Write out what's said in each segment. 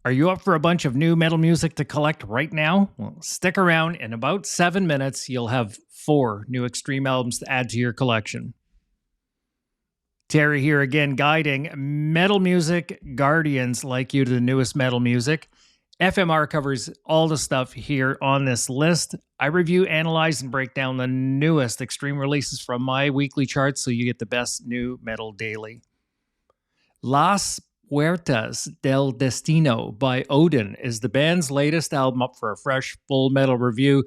Are you up for a bunch of new metal music to collect right now? Well, stick around. In about 7 minutes, you'll have 4 new Extreme albums to add to your collection. Terry here again, guiding metal music guardians like you to the newest metal music. FMR covers all the stuff here on this list. I review, analyze, and break down the newest Extreme releases from my weekly charts so you get the best new metal daily. Las Puertas del Destino by Odin is the band's latest album, up for a fresh full metal review.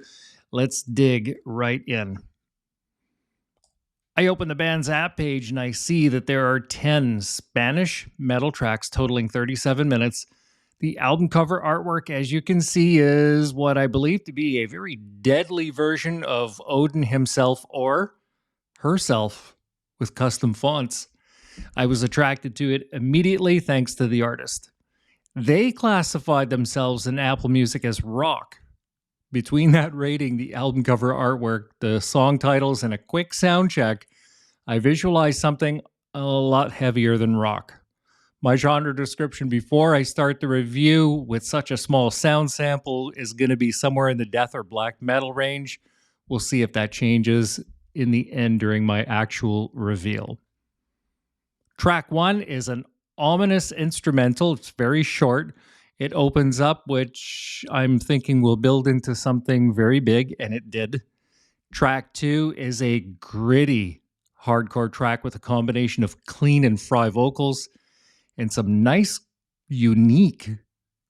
Let's dig right in. I open the band's app page and I see that there are 10 Spanish metal tracks totaling 37 minutes. The album cover artwork, as you can see, is what I believe to be a very deadly version of Odin himself or herself with custom fonts. I was attracted to it immediately thanks to the artist. They classified themselves in Apple Music as rock. Between that rating, the album cover artwork, the song titles, and a quick sound check, I visualized something a lot heavier than rock. My genre description before I start the review with such a small sound sample is going to be somewhere in the death or black metal range. We'll see if that changes in the end during my actual reveal. Track 1 is an ominous instrumental. It's very short. It opens up, which I'm thinking will build into something very big, and it did. Track 2 is a gritty hardcore track with a combination of clean and fry vocals and some nice, unique,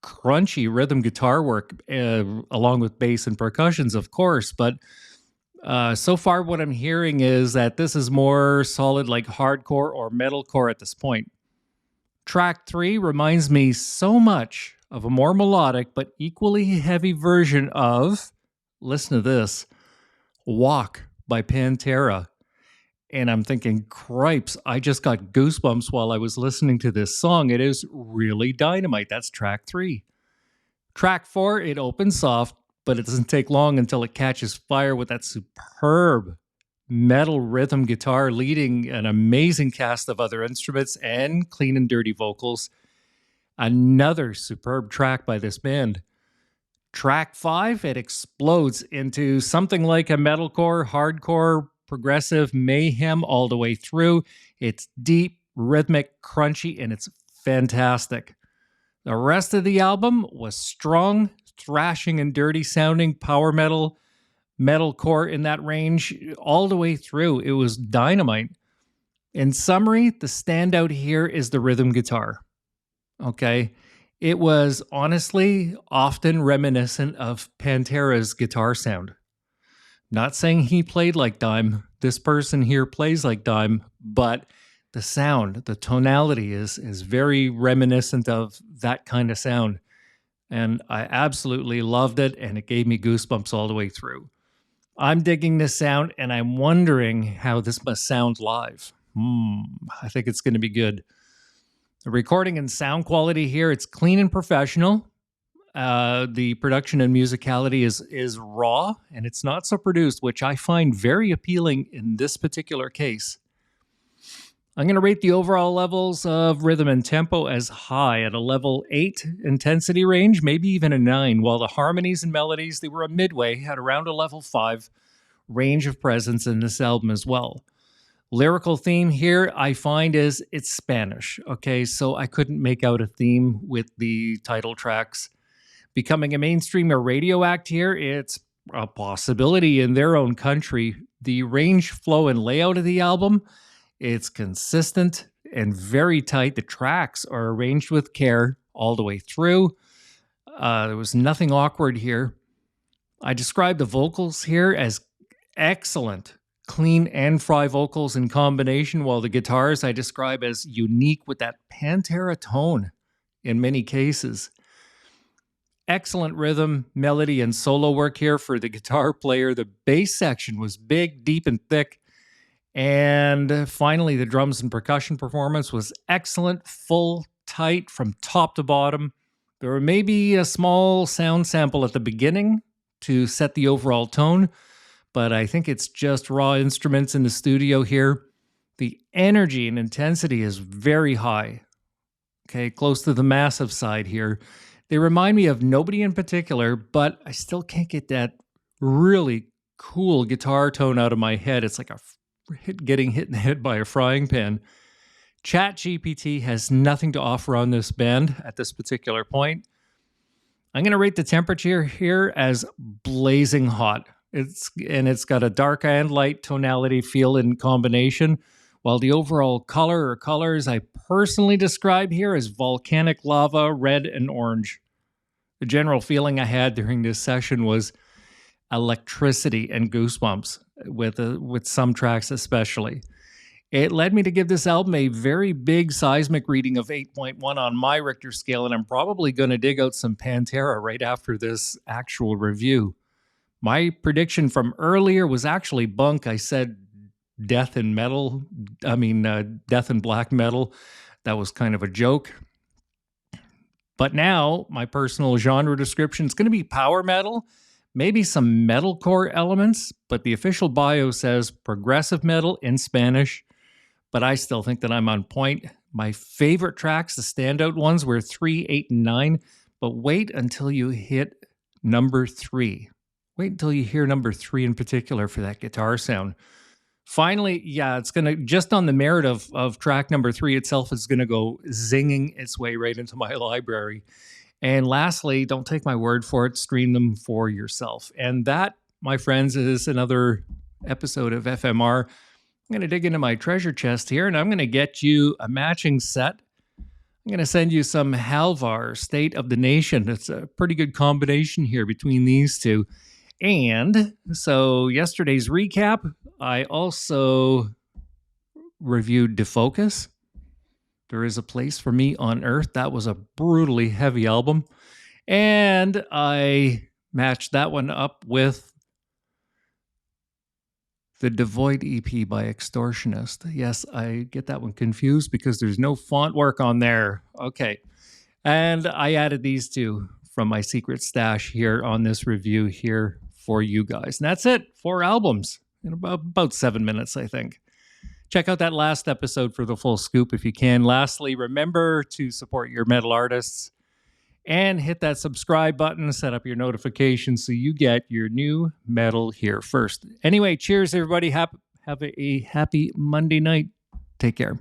crunchy rhythm guitar work, along with bass and percussions, of course. But so far what I'm hearing is that this is more solid like hardcore or metalcore at this point. Track 3 reminds me so much of a more melodic but equally heavy version of, listen to this, Walk by Pantera. And I'm thinking, cripes, I just got goosebumps while I was listening to this song. It is really dynamite. That's track 3. Track 4, it opens soft, but it doesn't take long until it catches fire with that superb metal rhythm guitar leading an amazing cast of other instruments and clean and dirty vocals. Another superb track by this band. Track 5, it explodes into something like a metalcore, hardcore, progressive mayhem all the way through. It's deep, rhythmic, crunchy, and it's fantastic. The rest of the album was strong, thrashing and dirty sounding power metal, metalcore in that range all the way through. It was dynamite. In summary, the standout here is the rhythm guitar. Okay. It was honestly often reminiscent of Pantera's guitar sound. Not saying he played like Dime. This person here plays like Dime, but the sound, the tonality is very reminiscent of that kind of sound. And I absolutely loved it, and it gave me goosebumps all the way through. I'm digging this sound, and I'm wondering how this must sound live. I think it's going to be good. The recording and sound quality here, it's clean and professional. The production and musicality is raw, and it's not so produced, which I find very appealing in this particular case. I'm going to rate the overall levels of rhythm and tempo as high at a level 8 intensity range, maybe even a 9, while the harmonies and melodies, they were a midway at around a level 5 range of presence in this album as well. Lyrical theme here, I find, is it's Spanish. Okay, so I couldn't make out a theme with the title tracks. Becoming a mainstream or radio act here, it's a possibility in their own country. The range, flow, and layout of the album, it's consistent and very tight. The tracks are arranged with care all the way through. There was nothing awkward here. I describe the vocals here as excellent, clean and fry vocals in combination, while the guitars I describe as unique with that Pantera tone in many cases. Excellent rhythm, melody, and solo work here for the guitar player. The bass section was big, deep, and thick. And finally, the drums and percussion performance was excellent, full, tight from top to bottom. There were maybe a small sound sample at the beginning to set the overall tone, but I think it's just raw instruments in the studio here. The energy and intensity is very high. Okay, close to the massive side here. They remind me of nobody in particular, but I still can't get that really cool guitar tone out of my head. It's like getting hit in the head by a frying pan. ChatGPT has nothing to offer on this band at this particular point. I'm going to rate the temperature here as blazing hot. It's got a dark and light tonality feel in combination, while the overall color or colors I personally describe here as volcanic lava, red and orange. The general feeling I had during this session was electricity and goosebumps with some tracks especially. It led me to give this album a very big seismic reading of 8.1 on my Richter scale, and I'm probably going to dig out some Pantera right after this actual review. My prediction from earlier was actually bunk. I said death and black metal. That was kind of a joke. But now, my personal genre description is going to be power metal, maybe some metalcore elements, but the official bio says progressive metal in Spanish. But I still think that I'm on point. My favorite tracks, the standout ones, were 3, 8, and 9. But wait until you hit number 3. Wait until you hear number 3 in particular for that guitar sound. Finally, yeah, it's going to, just on the merit of track number 3 itself, is going to go zinging its way right into my library. And lastly, don't take my word for it, stream them for yourself. And that, my friends, is another episode of FMR. I'm going to dig into my treasure chest here, and I'm going to get you a matching set. I'm going to send you some Halvar, State of the Nation. It's a pretty good combination here between these two. And so yesterday's recap, I also reviewed Defocus. There Is a Place for Me on Earth. That was a brutally heavy album. And I matched that one up with the Devoid EP by Extortionist. Yes, I get that one confused because there's no font work on there. Okay. And I added these two from my secret stash here on this review here for you guys. And that's it. 4 albums in about 7 minutes, I think. Check out that last episode for the full scoop if you can. Lastly, remember to support your metal artists and hit that subscribe button, set up your notifications so you get your new metal here first. Anyway, cheers, everybody. Have a happy Monday night. Take care.